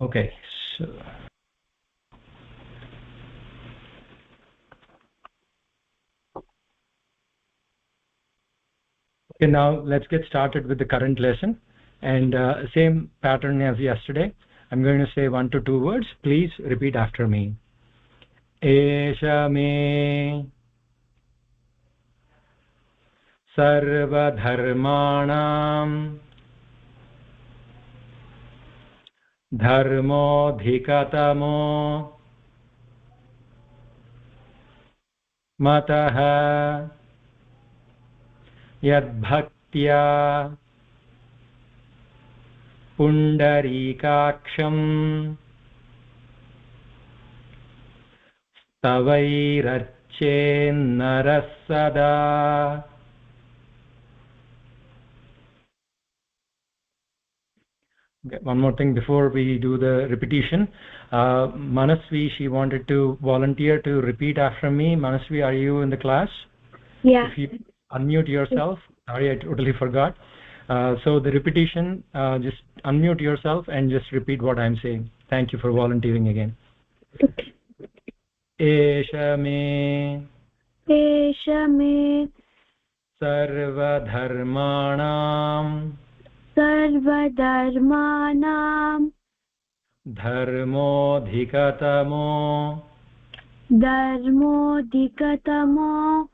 Okay, so okay, now let's get started with the current lesson, and same pattern as yesterday. I'm going to say 1 to 2 words. Please repeat after me. Esha me sarvadharmanam dharmodhikatamo matah yadbhaktya pundarikaksham tavairarchennaras sada. One more thing before we do the repetition. Manasvi, she wanted to volunteer to repeat after me. Manasvi, are you in the class? Yeah. If you unmute yourself. Sorry, I totally forgot. So the repetition, just unmute yourself and just repeat what I'm saying. Thank you for volunteering again. Okay. Esha me sarvadharmanam dharmodhikatamo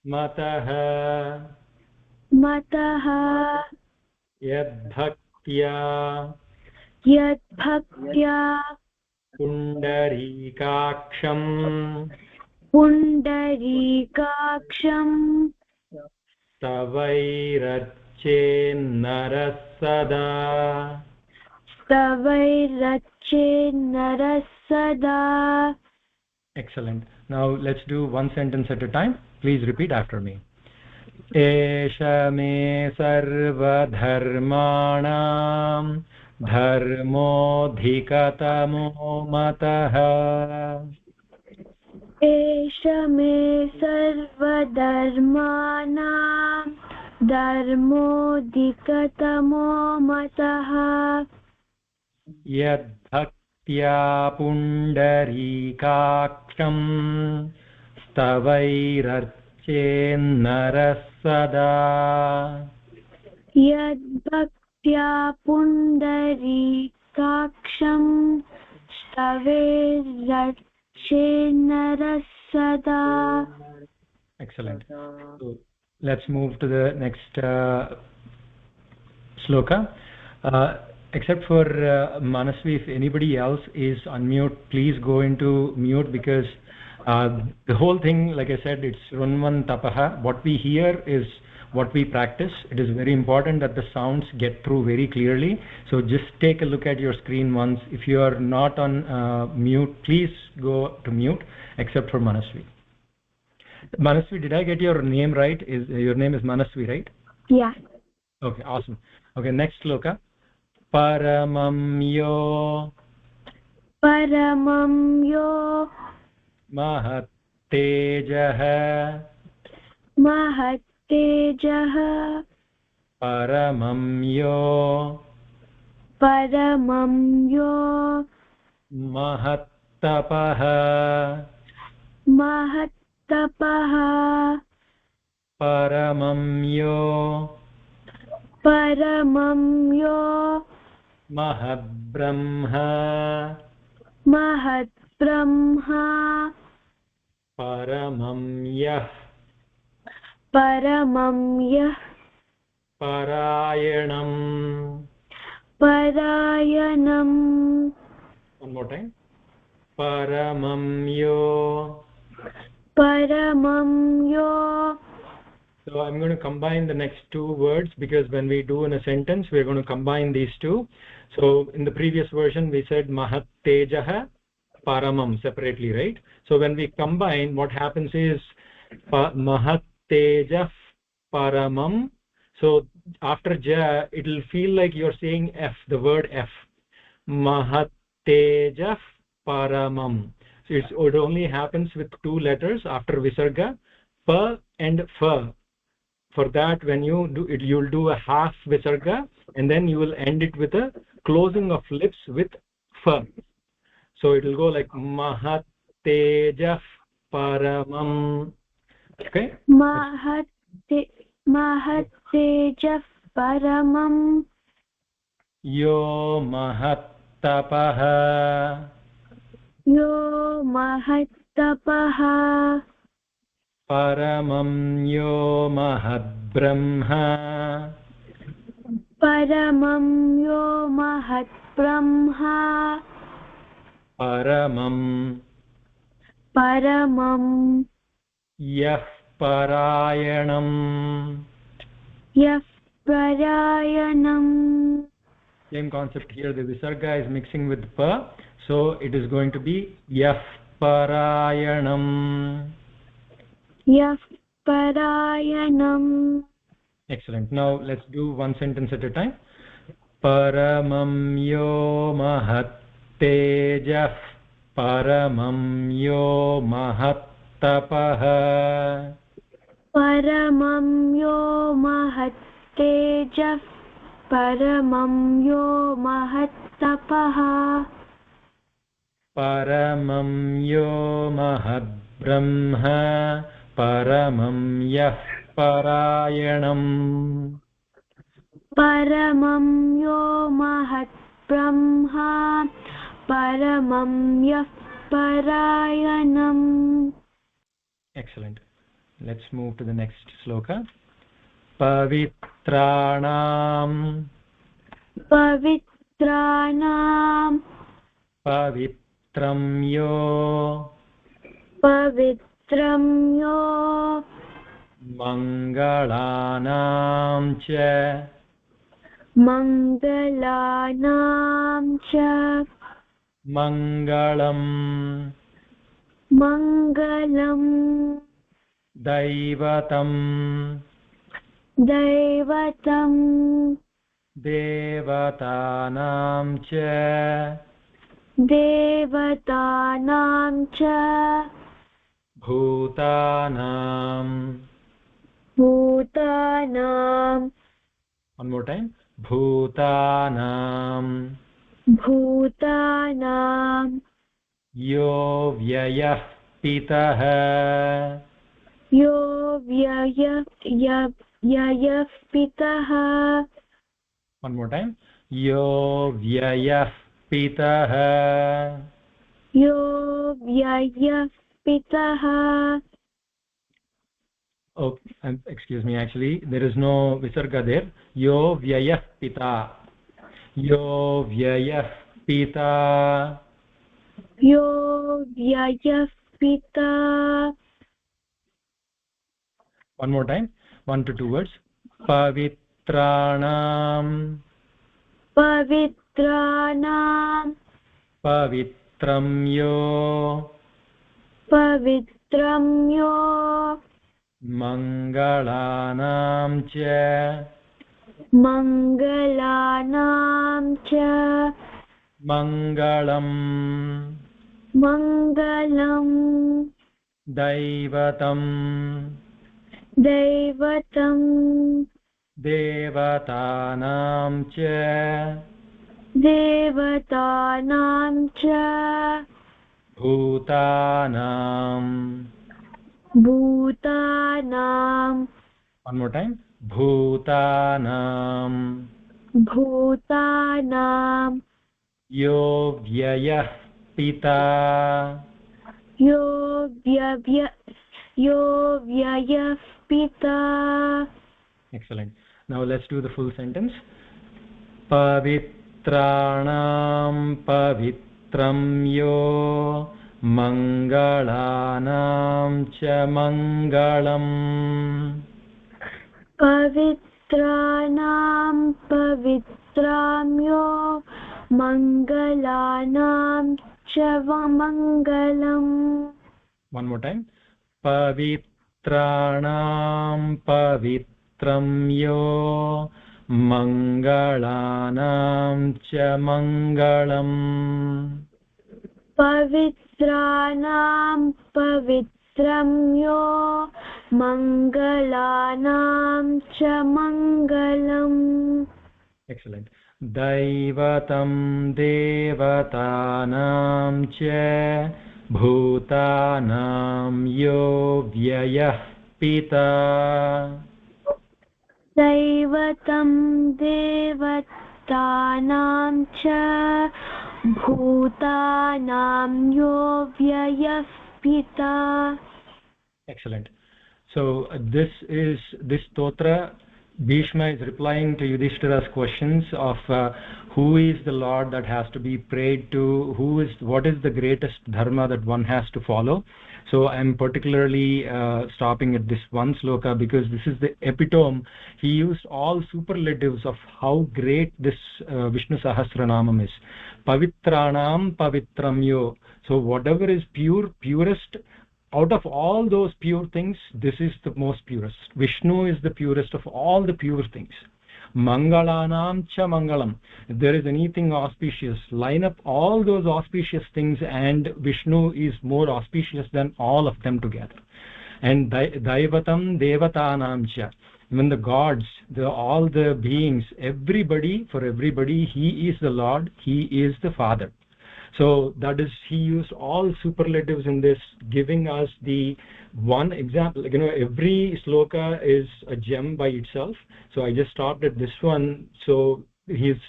matah yadbhaktya pundarikaksham tavairarchennaras sada. Excellent. Now let's do one sentence at a time. Please repeat after me. Esha me sarvadharmanam dharmodhikatamo matah. Esha me sarvadharmanam dharmodhikatamo matah yadbhaktya pundarikaksham tavairarchennaras sada. yadbhaktya pundarikaksham tavairarchennaras sada. Excellent. So let's move to the next sloka. Except for Manasvi, if anybody else is on mute, please go into mute, because the whole thing, like I said, it's Runvan Tapaha. What we hear is what we practice. It is very important that the sounds get through very clearly. So just take a look at your screen once. If you are not on mute, please go to mute, except for Manasvi. Manasvi, did I get your name right? Your name is Manasvi, right? Yeah. Okay, awesome. Okay, next sloka. Paramam yo mahat tejah paramam yo mahat tapah paramam yo mahabrahma paramam yah parayanam. One more time. Paramam yo. So I'm going to combine the next two words, because when we do in a sentence, we're going to combine these two. So in the previous version, we said mahat tejah paramam separately, right? So when we combine, what happens is mahat tejah paramam. So after ja, it will feel like you're saying F, the word F. Mahat tejah paramam. So it only happens with two letters after visarga, pa and fa. For that, when you do it, you'll do a half visarga, and then you will end it with a closing of lips with So it will go like mahat tejah paramam. Okay, महत्तेजः परमं yo mahat tapah यो महत्तपः paramam yo mahat brahma परमं यो महत्ब्रह्मा paramam परमं yah parayanam. यः परायणम्. Same concept here, the visarga is mixing with pa, so it is going to be yah parayanam. यः परायणम्. Excellent. Now let's do one sentence at a time. Paramam yo mahattejah paramam yo mahattapah परमं यो महत्तेजः परमं यो महत्तपः paramam yo mahadbrahma paramam yah parayanam. परमं यो महत्ब्रह्मा परमं यः परायणम्. Excellent. Let's move to the next sloka. Pavitranam पवित्राणां pavitram yo पवित्रं यो mangalanam cha मङ्गलानां च mangalam मङ्गलं daivatam दैवतं devatanam cha देवतानां च bhutanam. भूतानां One more time. Bhutanam भूतानां yo vyayah pitah यो व्ययः पितः one more time yo vyayah pitah यो व्ययः पितः. oh excuse me, actually there is no visarga there. Yo vyayah pita yo vyayah pita यो व्ययः पिता. one more time, 1 to 2 words. Pavitranam पवित्राणां pavitram yo पवित्रं यो mangalanam cha मङ्गलानां च mangalam मङ्गलं daivatam दैवतं devatanam cha देवतानां च bhutanam. भूतानां One more time. Bhutanam भूतानां yo vyayah pita यो व्ययः पिता. Excellent. Now let's do the full sentence. Pavitranam pavitram yo mangalanam cha mangalam. पवित्राणां पवित्रां यो मङ्गलानां च मङ्गलम्. One more time. Pavitranam pavitram yo mangalanam cha mangalam. पवित्राणां पवित्रं यो मङ्गलानां च मङ्गलम्. Excellent. दैवतं देवतानां च भूतानां यो व्ययः पिता दैवतं देवतानां च भूतानां यो व्ययः पिता. Excellent. So this stotra, Bhishma is replying to Yudhishthira's questions of who is the Lord that has to be prayed to, what is the greatest dharma that one has to follow. So I'm particularly stopping at this one sloka because this is the epitome. He used all superlatives of how great this Vishnu Sahasranamam is. Pavitranam pavitram yo. So whatever is purest, out of all those pure things, this is the most purest. Vishnu is the purest of all the pure things. Mangalanam cha mangalam. If there is anything auspicious, line up all those auspicious things and Vishnu is more auspicious than all of them together. And Daivatam Devatanam cha. Even the gods, all the beings, for everybody, he is the Lord, he is the Father. So that is, he used all superlatives in this, giving us the one example. Every sloka is a gem by itself. So I just stopped at this one. So he's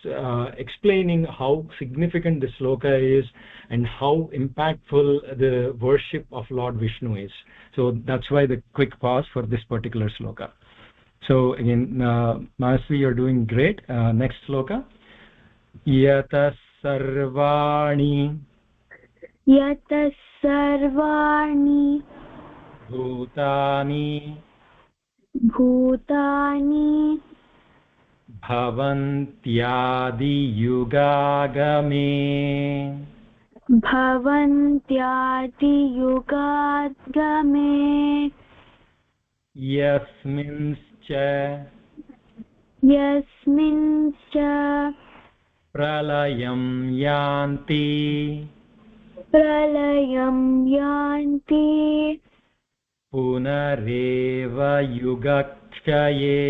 explaining how significant this sloka is and how impactful the worship of Lord Vishnu is. So that's why the quick pause for this particular sloka. So again, Manasvi, you're doing great. Next sloka. Yatas सर्वाणि यतः सर्वाणि भूतानि भूतानि भवन्त्यादियुगागमे भवन्त्यादियुगागमे यस्मिंश्च प्रलयं यान्ति पुनरेव युगक्षये.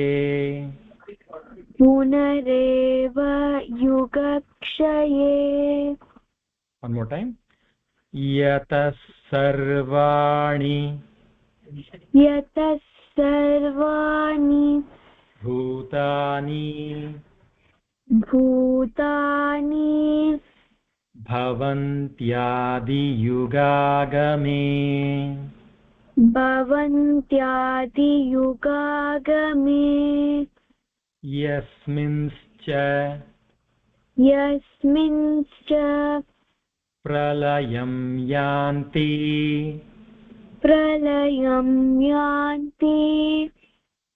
One more time. यतः सर्वाणि भूतानि भवन्त्यादियुगागमे यस्मिंश्च प्रलयं यान्ति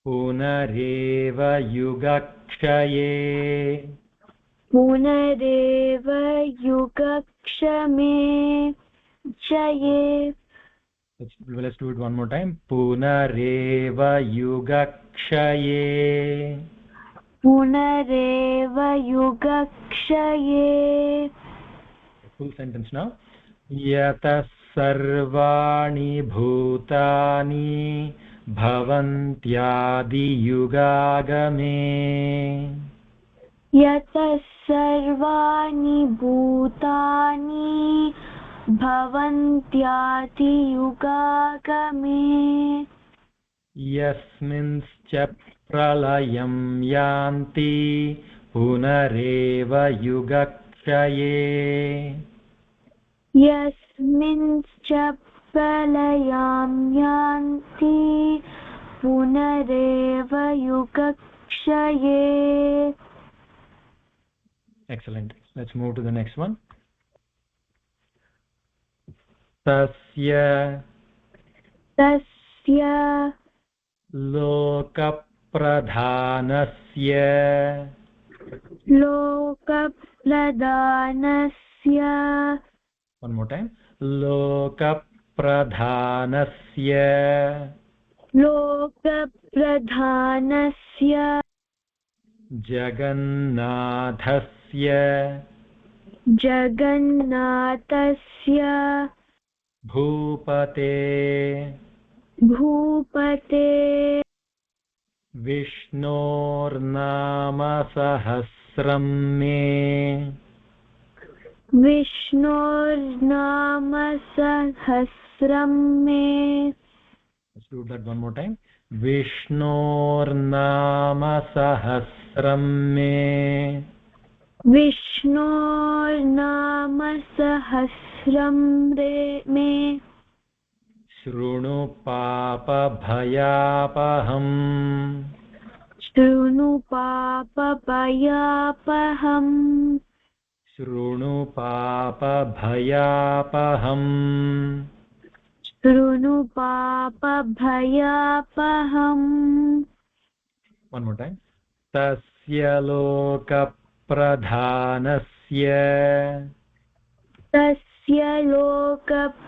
पुनरेव युगक्षये. Let's do it one more time. Punareva yugakshaye. Full sentence now. Yatas sarvani bhutani bhavantyadi yugagame. यतः सर्वाणि भूतानि भवन्त्यादियुगागमे यस्मिंश्च प्रलयं यान्ति पुनरेव युगक्षये. यस्मिंश्च प्रलयं यान्ति पुनरेव युगक्षये. Excellent. Let's move to the next one. Tasya lokapradhanasya. One more time. Lokapradhanasya Jagannāthasya Bhūpate Vishnurnāma सहस्रं मे विष्णोर्नाम सहस्रं मे let's do that one more time विष्णोर्नाम सहस्रं मे विष्णोर्नाम सहस्रं मे शृणु पापभयापहम् शृणु पापभयापहम् शृणु पापभयापहम् शृणु पापभयापहम् one more time तस्य लोकप्रधानस्य तस्य लोकप्रधानस्य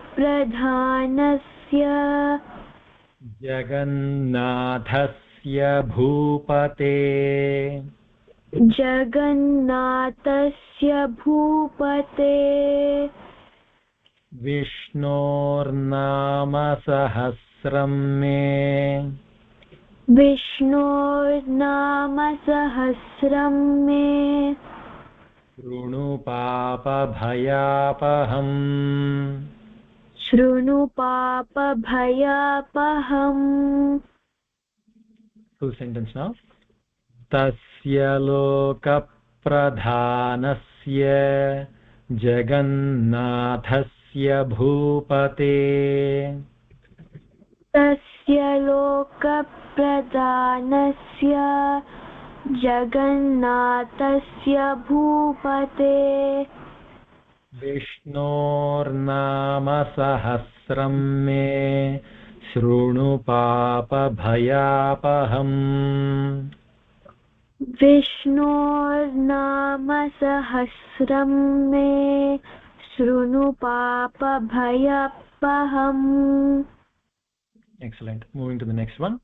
जगन्नाथस्य भूपते जगन्नाथस्य भूपते विष्णोर्नाम सहस्रं मे विष्णोर्नाम सहस्रं मे शृणु पापभयापहम् शृणु पापभयापहम् full sentence now तस्य लोकप्रधानस्य जगन्नाथस्य भूपते तस्य लोकप्रधानस्य जगन्नाथस्य भूपते विष्णोर्नाम सहस्रं मे शृणु पापभयापहम् विष्णोर्नाम सहस्रं मे शृणु पापभयापहम् excellent moving to the next one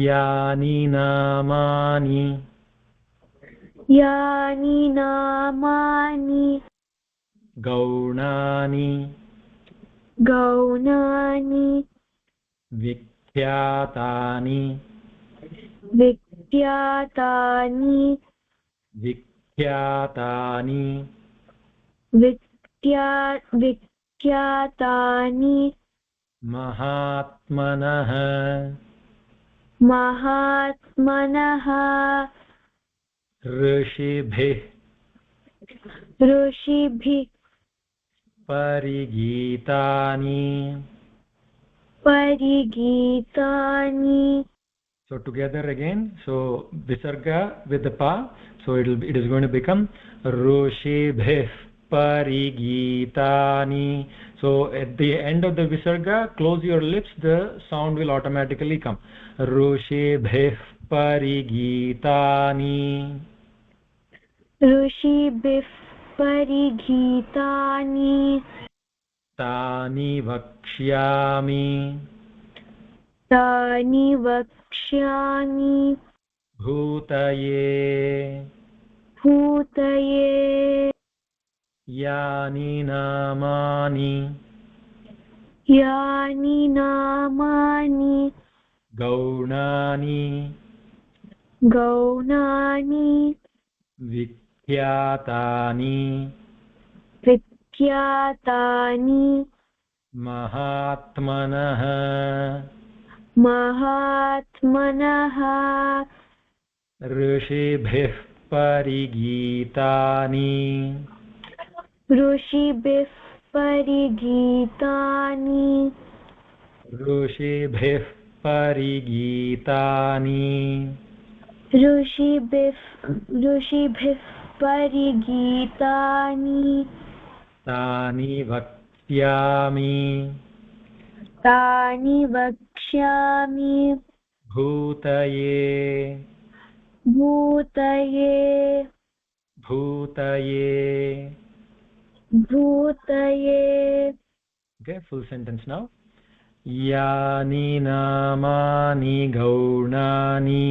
यानि नामानि यानि नामानि गौणानि गौणानि विख्यातानि विख्यातानि विख्यातानि विख्यातानि महात्मनः महात्मनः ऋषिभिः ऋषिभिः परिगीतानि परिगीतानि so together again so visarga with the pa so it is going to become ऋषिभिः परिगीतानि so at the end of the visarga close your lips the sound will automatically come ऋषिभिः परिगीतानि ऋषिभिः परिगीतानि तानि वक्ष्यामि तानि वक्ष्यामि भूतये भूतये यानि नामानि यानि नामानि गौणानि गौणानि विख्यातानि विख्यातानि महात्मनः महात्मनः ऋषिभिः परिगीतानि ऋषिभिः परिगीतानि ऋषिभिः परिगीतानि ऋषिभिः परिगीतानि तानि वक्ष्यामि तानि वक्ष्यामि भूतये भूतये भूतये भूतये okay full sentence now यानि नामानि गौणानि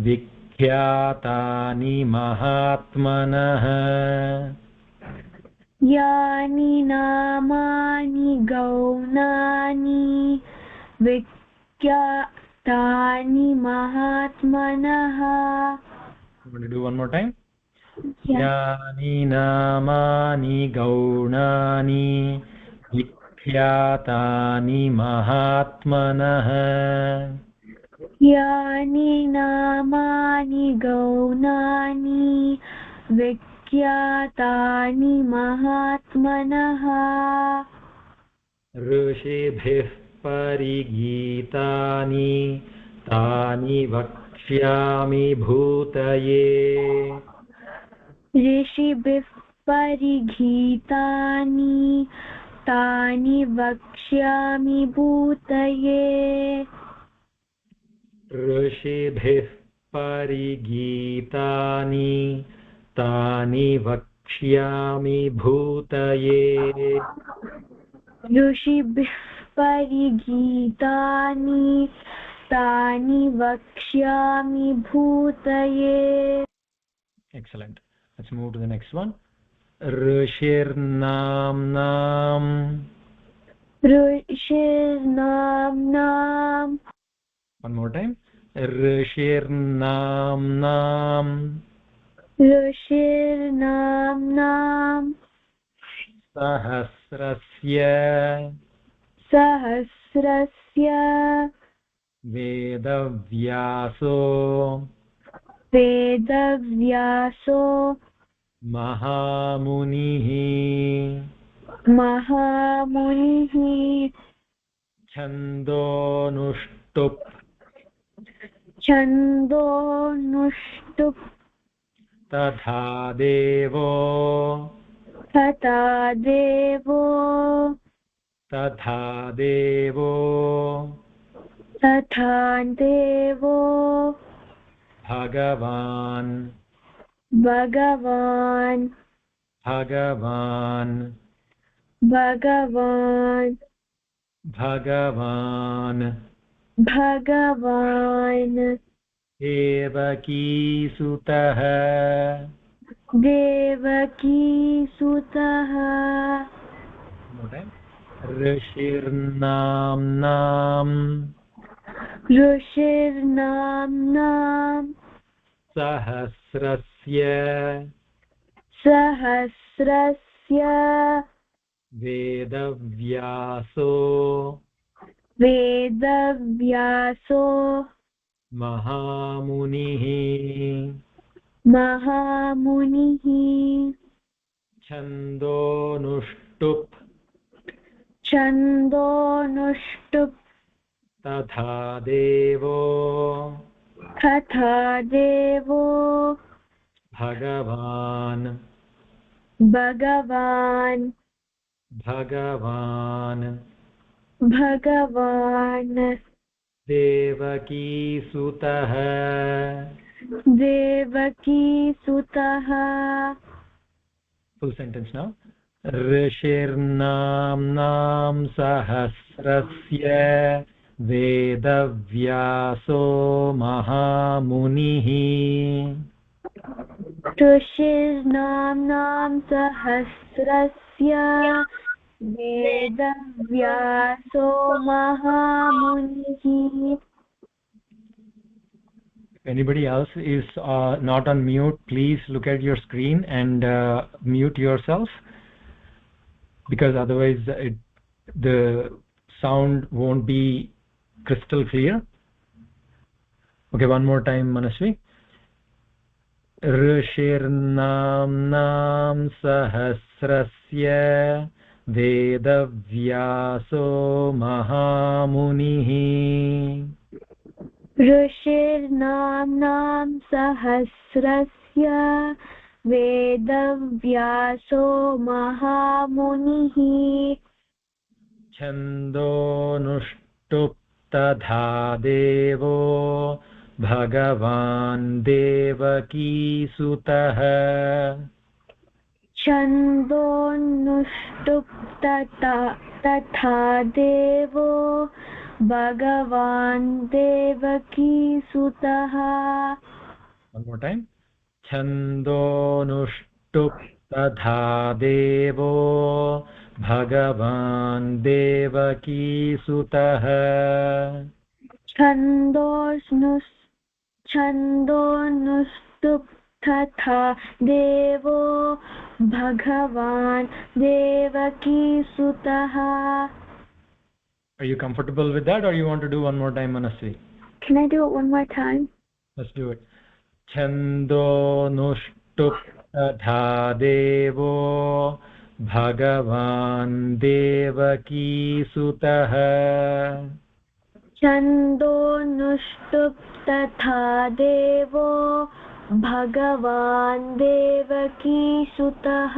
विख्यातानि महात्मनः यानि नामानि गौणानि विख्यातानि महात्मनः I'm going to do one more time. Yeah. यानि नामानि गौणानि विख्यातानि महात्मनः यानि नामानि गौणानि विख्यातानि महात्मनः ऋषिभिः परिगीतानि तानि वक्ष्यामि भूतये ऋषिभिः परिगीतानि तानि वक्ष्यामि भूतये ऋषिभिः परिगीतानि तानि वक्ष्यामि भूतये ऋषिभिः परिगीतानि तानि वक्ष्यामि भूतये Excellent. Let's move to the next one. Rishirnamnam. ऋषिर्नाम्नाम् One more time. Rishirnamnam. ऋषिर्नाम्नाम् Sahasrasya सहस्रस्य Vedavyaso वेदव्यासो Mahamunihi महामुनिः Chandonushtup छन्दोनुष्टुप् Tadha Devo तथा देवो तथा देवो तथा देवो भगवान् भगवान् भगवान् भगवान् भगवान् भगवान् देवकीसुतः देवकीसुतः ऋषिर्नाम्नाम् ऋषिर्नाम्नाम् सहस्रस्य सहस्रस्य वेदव्यासो वेदव्यासो महामुनिः महामुनिः छन्दोनुष्टुप् छन्दोनुष्टुप् तथा देवो तथा देवो भगवान् भगवान् भगवान् भगवान् देवकीसुतः देवकीसुतः full sentence now ऋषिर्नाम्नां सहस्रस्य वेदव्यासो महामुनिः ऋषिर्नाम्नां सहस्रस्य वेदव्यासो महामुनिः If anybody else is not on mute, please look at your screen and mute yourself, because otherwise the sound won't be crystal clear. Okay, one more time, Manasvi. ऋषिर्नाम्नां सहस्रस्य वेदव्यासो महामुनिः ऋषिर्नाम्नां सहस्रस्य वेदव्यासो महामुनिः छन्दोनुष्टुप् तथा देवो भगवान् देवकीसुतः छन्दोनुष्टुप् तथा देवो भगवान् देवकीसुतः One more time. छन्दोनुष्टुप् तथा देवो भगवान् देवकीसुतः छन्दोनुष्टुप् तथा देवो भगवान् देवकीसुतः. Are you comfortable with that, or you want to do one more time, Manasvi? Can I do it one more time? Let's do it. Chando nushtup tadha devo bhagavan devaki sutah. Chando nushtup तथा देवो भगवान् देवकीसुतः.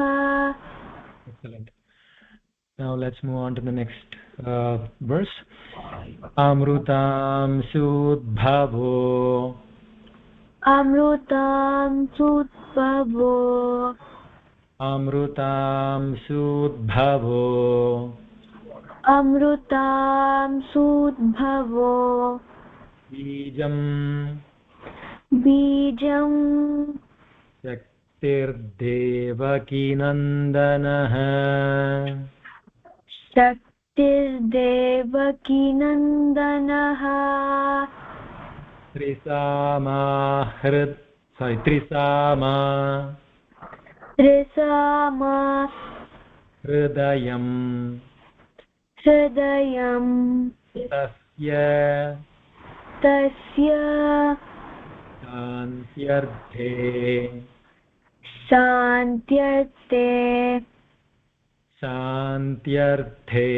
Excellent. Now let's move on to the next verse. Amrutam sudbhavo. Amrutam sudbhavo. Amrutam sudbhavo. Amrutam sudbhavo. Bijam. Bijam. Shaktirdevaki nandanah. Shaktirdevaki nandanah. Trisama hridayam tasya शान्त्यर्थे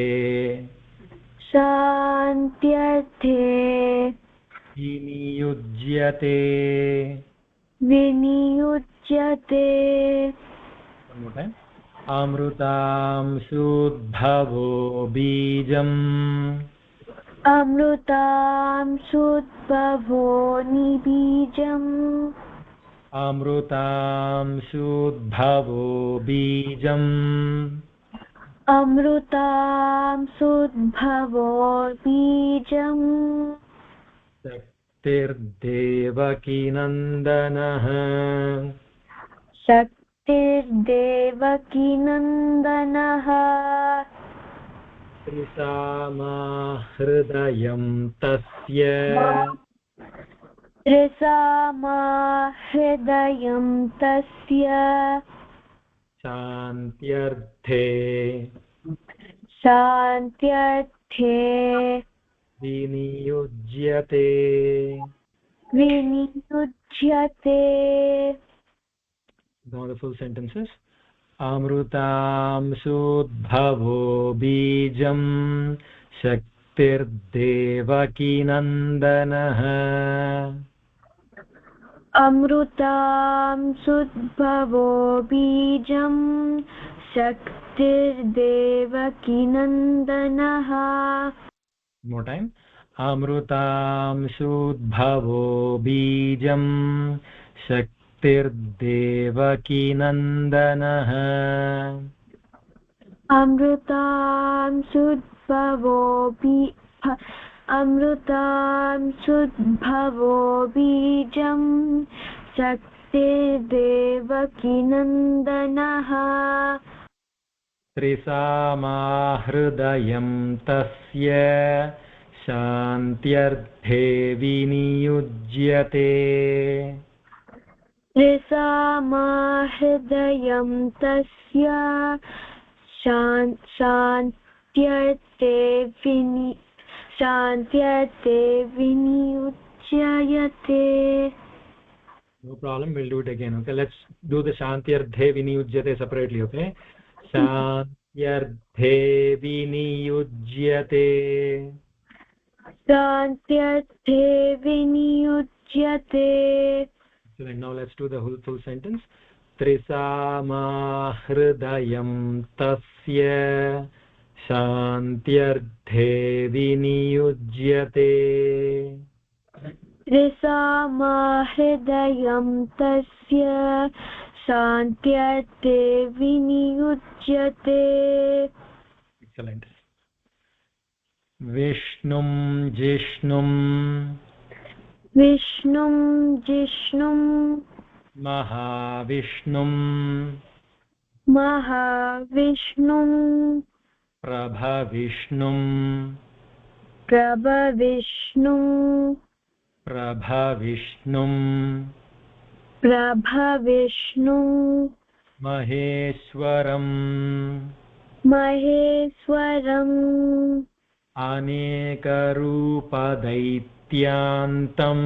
viniyujyate. One more time. Amrutam sudbhavo bijam. Amrutam sudbhavo nibijam. Amrutam sudbhavo bijam. Amrutam sudbhavo bijam. Shaktirdevaki nandanah. Shaktirdevaki nandanah. Trisama hridayam tasya. Trisama hridayam tasya. Shantyarthe viniyujyate. Now the full sentences. Amrutam sudbhavo bijam shaktirdevaki nandanah. Amrutam sudbhavo bijam shaktirdevaki nandanah. More time. Amrutam sudbhavo bijam shaktirdevaki nandanah. Amrutam sudbhavo bijam shaktirdevaki nandanah. Trisama hridayam tasya शान्त्यर्थे विनियुज्यते. Trisama hridayam tasya shantyarte viniyujyate. No problem, we'll do it again. Okay, let's do the shantyarthe viniyujyate separately. Okay, shantyarthe viniyujyate. Shantyarte viniyujyate. Excellent. Now let's do the whole full sentence. Trisama hridayam tasya shantyarthe viniyujyate. Trisama hridayam tasya shantyarte viniyujyate. Excellent. Vishnum Jishnum Jishnum Mahavishnum Prabhavishnum Prabhavishnum प्रभविष्णुं महेश्वरम् महेश्वरम् अनेकरूपदैत्यान्तम्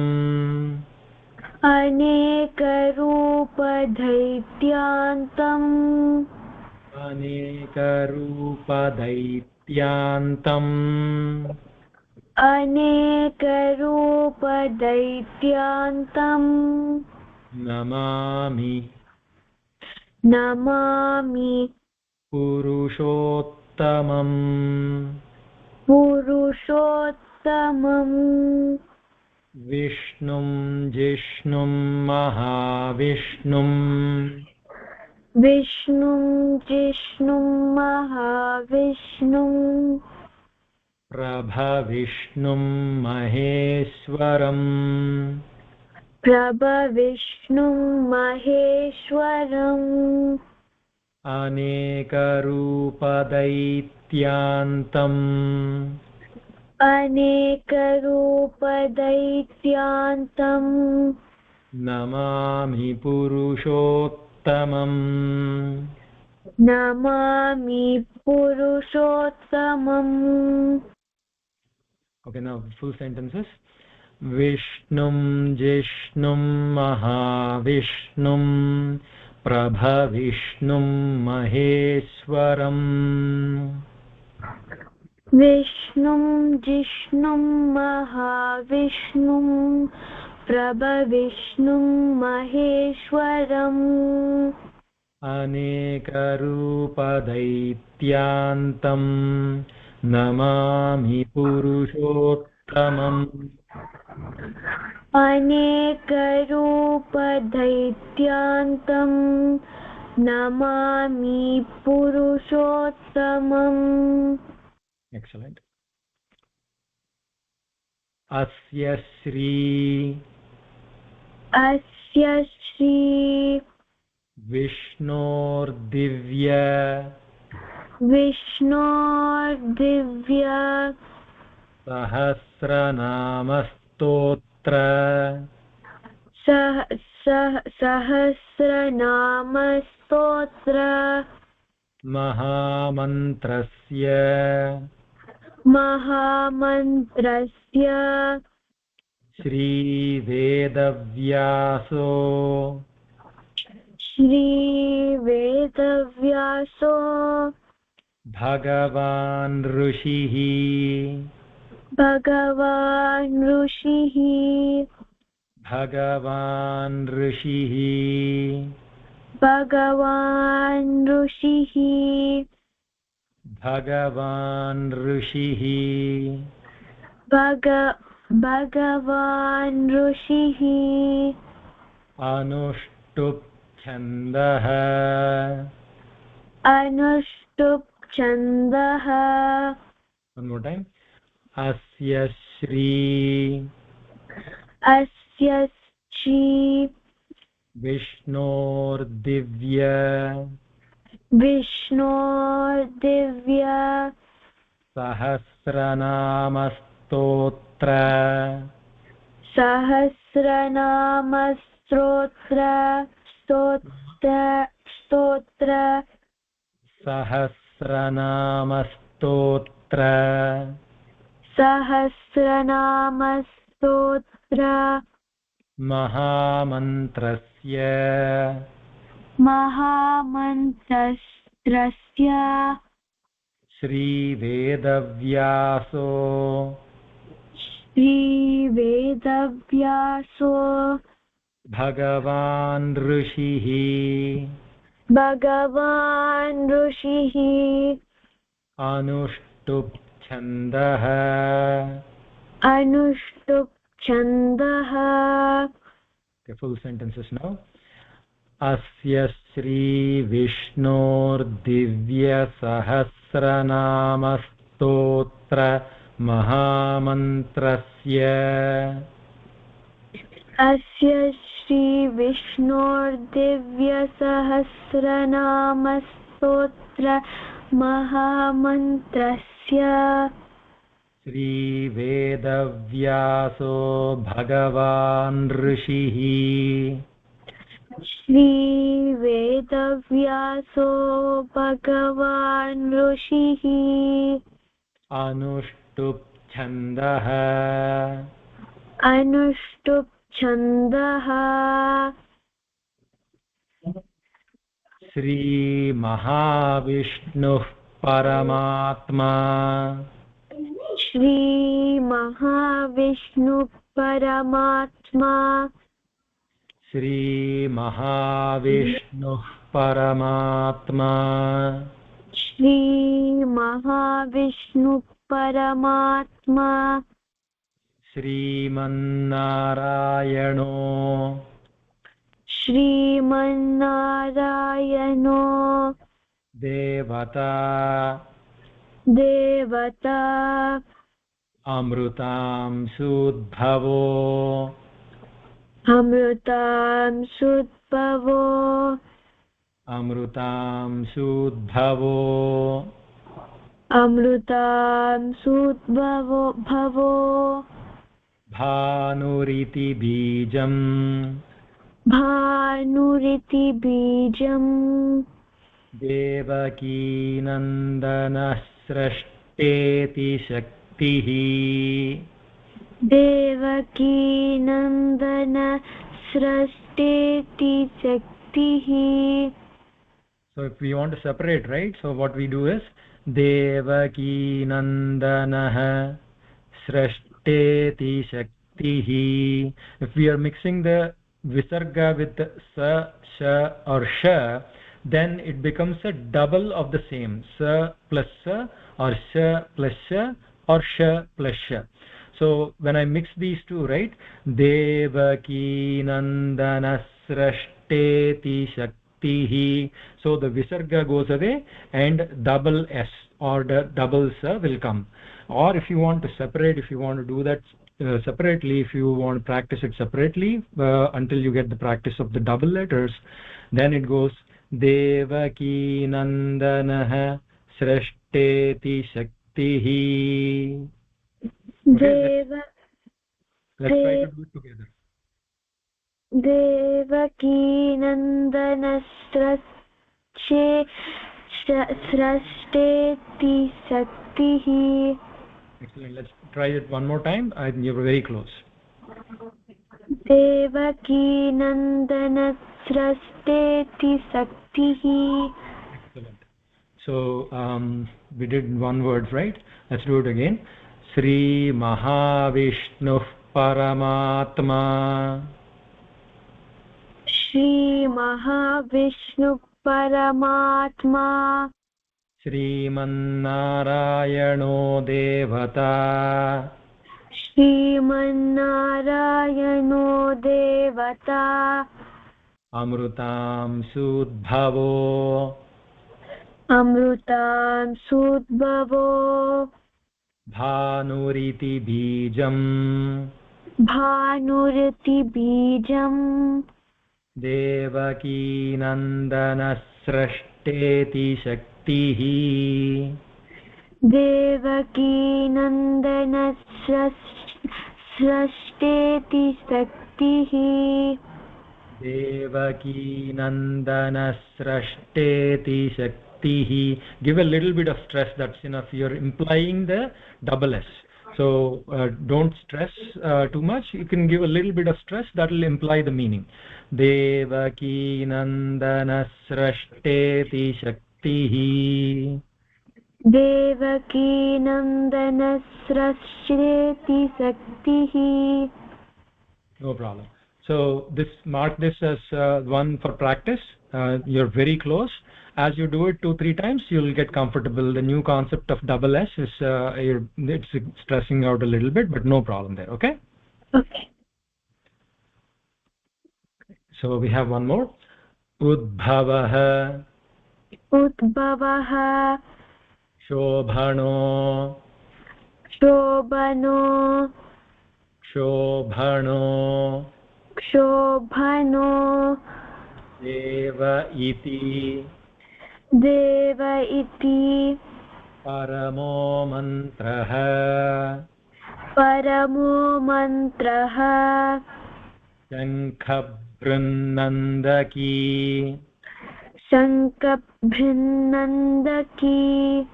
अनेकरूपदैत्यान्तम् अनेकरूपदैत्यान्तम् अनेकरूपदैत्यान्तम् नमामि नमामि पुरुषोत्तमम् पुरुषोत्तमम् विष्णुं जिष्णुं महाविष्णुम् विष्णुं जिष्णुं महाविष्णुं प्रभविष्णुं महेश्वरम् प्रभविष्णुं महेश्वरम् अनेकरूपदैत्यान्तम् अनेकरूपदैत्यान्तम् Namami पुरुषोत्तमम् Namami पुरुषोत्तमम् Okay, now full sentences. विष्णुं जिष्णुं महाविष्णुं प्रभविष्णुं महेश्वरम् विष्णुं जिष्णुं महाविष्णुं प्रभविष्णुं महेश्वरम् अनेकरूपदैत्यान्तं Namami पुरुषोत्तमम् अनेकरूपदैत्यान्तं Namami पुरुषोत्तमम् Excellent. अस्य श्री विष्णोर्दिव्य सहस्रनामस्तोत्र सहस्रनामस्तोत्र महामन्त्रस्य श्रीवेदव्यासो भगवान् ऋषिः अनुष्टुप् छन्दः One more time. अस्य श्री विष्णोर्दिव्य सहस्रनामस्तोत्र सहस्रनामस्तोत्र महामन्त्रस्य श्रीवेदव्यासो भगवान् ऋषिः अनुष्टुप् छन्दः Okay, full sentences now. अस्य श्री विष्णोर्दिव्य सहस्रनामस्तोत्र महामन्त्रस्य श्रीवेदव्यासो भगवान् ऋषिः श्रीवेदव्यासो भगवान् ऋषिः अनुष्टुप् छन्दः अनुष्टुप् छन्दः श्रीमहाविष्णुः परमात्मा श्रीमहाविष्णुः परमात्मा श्रीमहाविष्णुः परमात्मा श्रीमहाविष्णुः परमात्मा श्रीमन्नारायणो श्रीमन्नारायणो देवता देवता अमृतांशुद्भवो अमृतांशुद्भवो अमृतांशुद्भवो अमृतांशुद्भवो भवो भानुरिति बीजम् भानुरिति बीजम् देवकीनन्दनः सृष्टेति शक्तिः देवकीनन्दन सृष्टेति शक्तिः. So if we want to separate, right, so what we do is Devakinandanah Srashteti Shaktihi. If we are mixing the Visarga with Sa, Sha or Sha, then it becomes a double of the same. Sa plus Sa or Sha plus Sha or Sha plus Sha. So when I mix these two, right, Devakinandanah Srashteti Shaktihi. So the visarga goes away and double s or the double sa will come. Or if you want to separate, if you want to do that separately, if you want to practice it separately until you get the practice of the double letters, then it goes Devaki Nandanah Srashteti Shaktihi. Okay, let's try to do it together. Devkinandan सृष्टेति शक्तिः. Excellent. Let's try it one more time. You're very close. Devkinandan सृष्टेति शक्तिः. Excellent. So we did one word, right? Let's do it again. Sri Mahavishnu Paramatma. Shri Mahavishnu परमात्मा. श्रीमन्नारायणो देवता. श्रीमन्नारायणो देवता. अमृतांशुद्भवो. अमृतांशुद्भवो. भानुरिति बीजम्. भानुरिति बीजम्. देवकीनन्दनः सृष्टेति शक्तिः. देवकीनन्दन सृष्टेति शक्तिः. देवकीनन्दनः सृष्टेति शक्तिः. Give a little bit of stress, that's enough. You're implying the double S. So don't stress too much. You can give a little bit of stress, that will imply the meaning. Devaki Nandana Srashteti Shaktihi. Devaki Nandana Srashteti Shaktihi. No problem. So mark this as one for practice. You're very close. As you do it 2-3 times, you'll get comfortable. The new concept of double S is it's stressing out a little bit, but no problem there. Okay. Okay. So we have one more. Udbhavah. Udbhavah. Shobhano. Shobhano. Shobhano. Shobhano. Deva iti. Deva iti. Paramo mantraha. Paramo mantraha. Shankhabhrannandaki. Shankhabhrannandaki.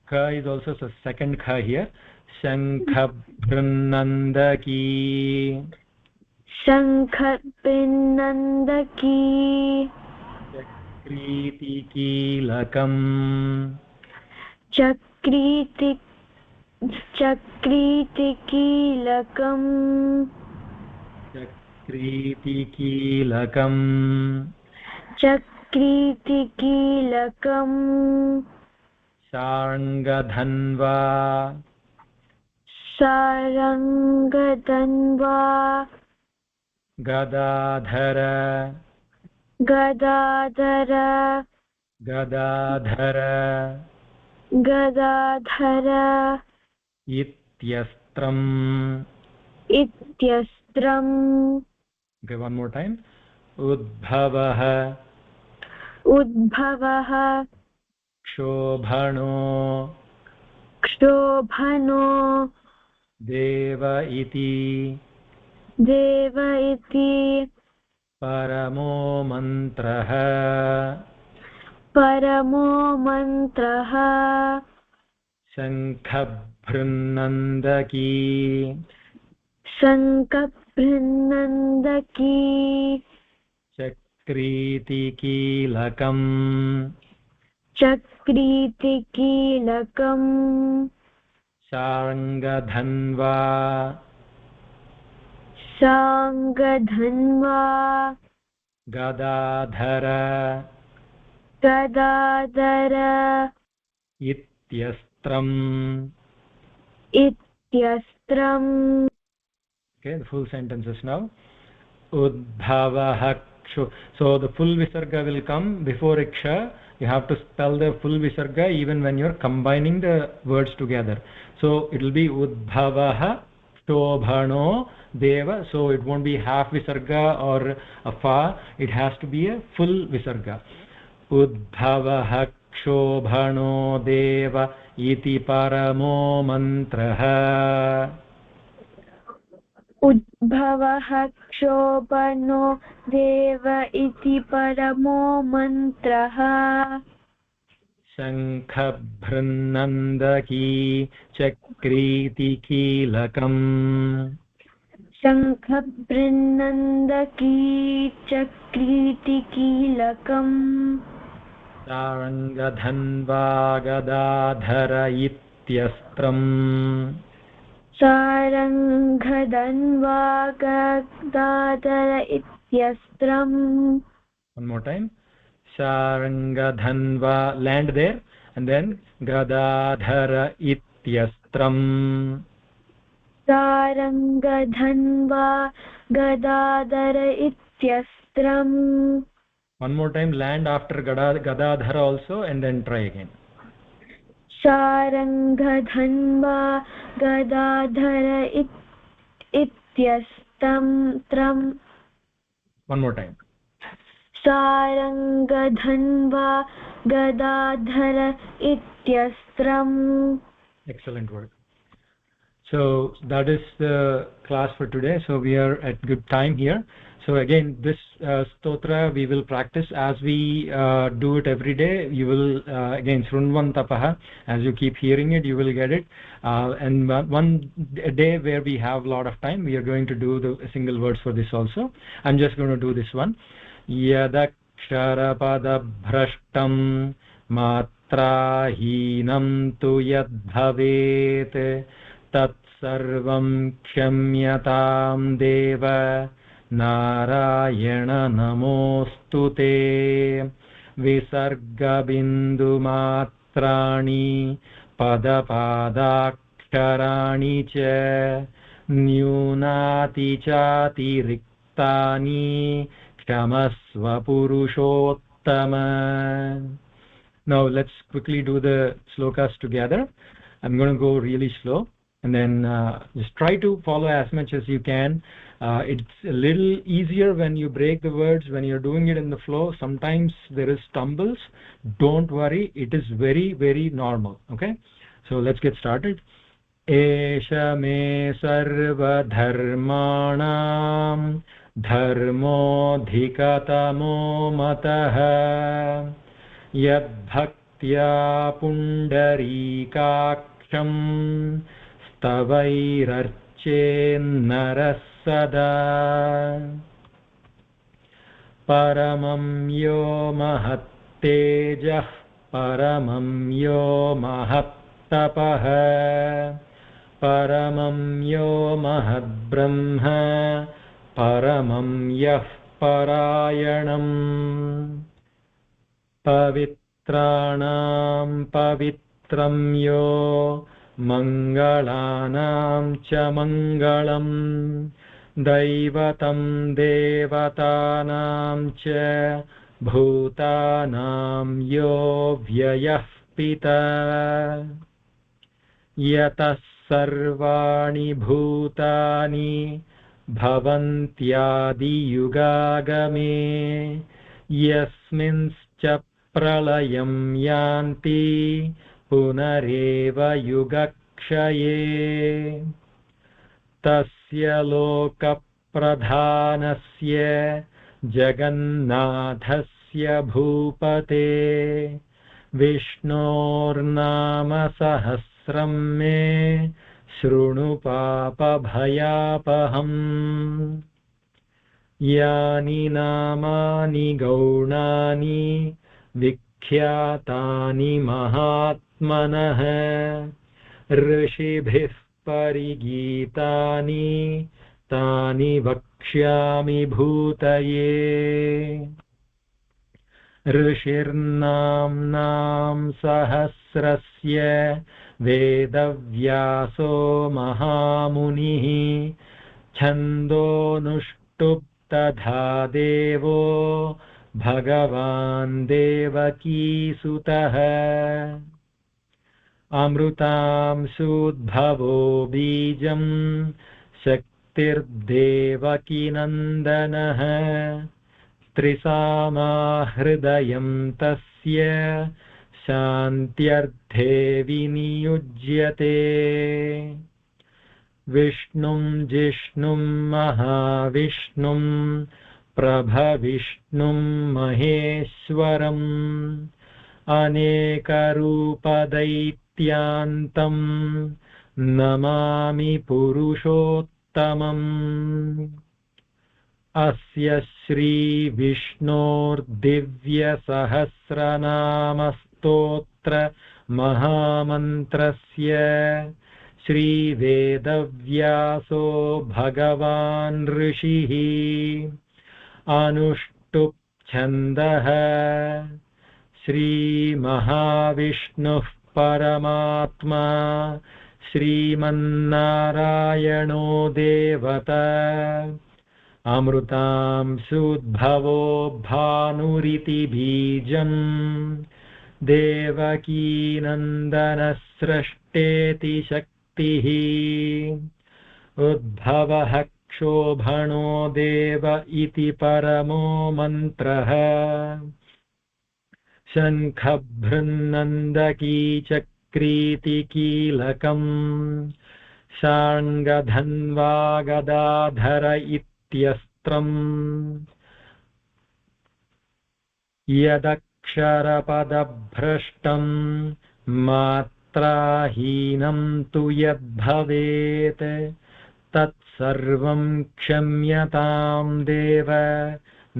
Ka is also the second kha here. Shankhabhrannandaki. Shankhabhrannandaki. Chakritikilakam. Chakritikilakam. Chakritikilakam. Chakritikilakam. Sarangadhanva. Sarangadhanva. Gadadhara. Gadadhara. Gadadhara. Gadadhara. Ityastram. Ityastram. Okay, one more time. Udbhavah. Udbhavah. Kshobhano. Kshobhano. Deva iti. Deva iti. Paramo mantraha. Paramo mantraha. Shankhabhrannandaki. Shankhabhrannandaki. Chakritikilakam. Chakritikilakam. Sarangadhanva. Sangadhanva. Gadadhara. Gadadhara. Ityastram. Ityastram. Okay, the full sentences now. Udbhavah. So the full visarga will come before iksha. You have to spell the full visarga even when you're combining the words together. So it will be Udbhavah Shobhano Deva. So it won't be half visarga or a fa. It has to be a full visarga. Udbhavah Shobhano Deva iti paramo mantraha. Udbhavah Kshobhano Deva iti paramo mantraha. Shankhabhrannandaki chakritikilakam. Shankhabhrannandaki chakritikilakam. Sarangadhanva gadadhara ityastram. Sarangadhanva gadadhara ityastram. One more time. Sarangadhanva, land there, and then gadadhara ityastram. Sarangadhanva gadadhara ityastram. One more time, land after gadadhara also, and then try again. Sarangadhanva gadadhara ityastam tram. One more time. Sarangadhanva gadadhara ityastram. Excellent work. So that is the class for today. So we are at good time here. So again, this stotra we will practice as we do it every day. You will again Shrunvan Tapaha, as you keep hearing it, you will get it. And one day where we have a lot of time, we are going to do the single words for this also. I'm just going to do this one. Yadaksharapada bhrashtam matrahinam tu yadbhavet tat sarvam kshamyatam deva narayana namostute visarga bindu matrani padapadaksharaणि च न्यूनाति चाति riktani kshamasva purushottama. Now let's quickly do the slokas together. I'm going to go really slow, and then just try to follow as much as you can. It's a little easier when you break the words, when you're doing it in the flow. Sometimes there is stumbles. Don't worry, it is very, very normal. Okay, so let's get started. Esha me sarva dharmanam धर्मोऽधिकतमो मतः यद्भक्त्या पुण्डरीकाक्षं स्तवैरर्चेन्नरः सदा परमं यो महत्तेजः परमं यो महत्तपः परमं यो महद्ब्रह्म परमं यः परायणम् पवित्राणां पवित्रं यो मङ्गलानां च मङ्गलम् दैवतं देवतानां च भूतानां यो व्ययः पिता यतः सर्वाणि भूतानि भवन्त्यादियुगागमे यस्मिंश्च प्रलयं यान्ति पुनरेव युगक्षये तस्य लोकप्रधानस्य जगन्नाथस्य भूपते विष्णोर्नाम सहस्रं मे शृणु पापभयापहम् यानि नामानि गौणानि विख्यातानि महात्मनः ऋषिभिः परिगीतानि तानि वक्ष्यामि भूतये ऋषिर्नाम्नां सहस्रस्य वेदव्यासो महामुनिः छन्दोनुष्टुप् तथा देवो भगवान् देवकीसुतः अमृतांशूद्भवो बीजं शक्तिर्देवकीनन्दनः त्रिसामाहृदयं तस्य शान्त्यर्थे विनियुज्यते विष्णुं जिष्णुं महाविष्णुं प्रभविष्णुं महेश्वरम् अनेकरूपदैत्यान्तं नमामि पुरुषोत्तमम् अस्य श्रीविष्णोर्दिव्यसहस्रनामस्तोत्र महामन्त्रस्य श्रीवेदव्यासो भगवान् ऋषिः अनुष्टुप् छन्दः श्रीमहाविष्णुः परमात्मा श्रीमन्नारायणो देवता अमृतांशूद्भवो भानुरिति बीजम् देवकीनन्दनसृष्टेति शक्तिः उद्भवः क्षोभणो देव इति परमो मन्त्रः शङ्खभृन्नन्दकी चक्रीति कीलकम् शार्ङ्गधन्वा गदाधर इत्यस्त्रम् यदक्षरपदभ्रष्टं मात्राहीनं तु यद्भवेत् तत्सर्वं क्षम्यतां देव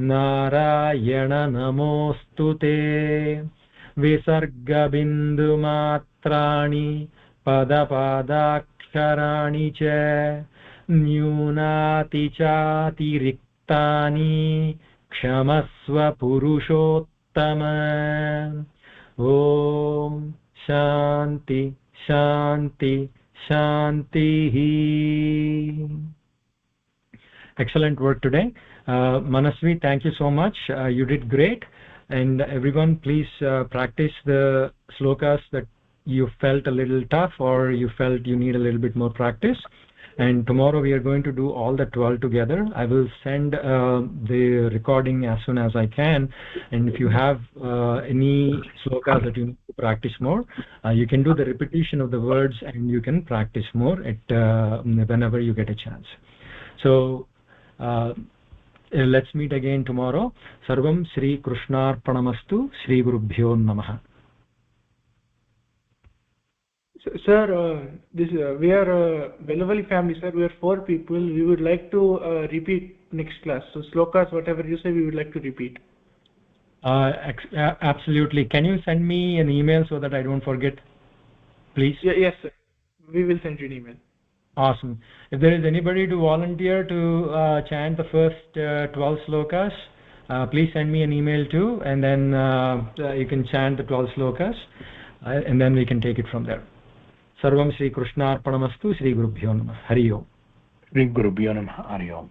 नारायण नमोऽस्तु ते विसर्गबिन्दुमात्राणि पदपादाक्षराणि च न्यूनातिचातिरिक्तानि क्षमस्व पुरुषोत्तम ॐ शान्ति शान्ति शान्तिः. Excellent work today. Manasvi, thank you so much. You did great. And everyone, please practice the slokas that you felt a little tough or you felt you need a little bit more practice. And tomorrow we are going to do all the 12 together. I will send the recording as soon as I can. And if you have any slokas that you need to practice more, you can do the repetition of the words and you can practice more at whenever you get a chance. So let's meet again tomorrow. Sarvam Shri Krishnarpanamastu. Shri Gurubhyo Namaha. Sir, we are a Velavali family, sir. We are 4 people. We would like to repeat next class. So slokas, whatever you say, we would like to repeat. Absolutely. Can you send me an email so that I don't forget, please? Yes, sir. We will send you an email. Awesome. If there is anybody to volunteer to chant the first 12 slokas, please send me an email too, and then you can chant the 12 slokas, and then we can take it from there. Sarvam Shri Krishnarpanamastu. Shri Gurubhyo Namah. Hari Om. Shri Gurubhyo Namah. Hari Om.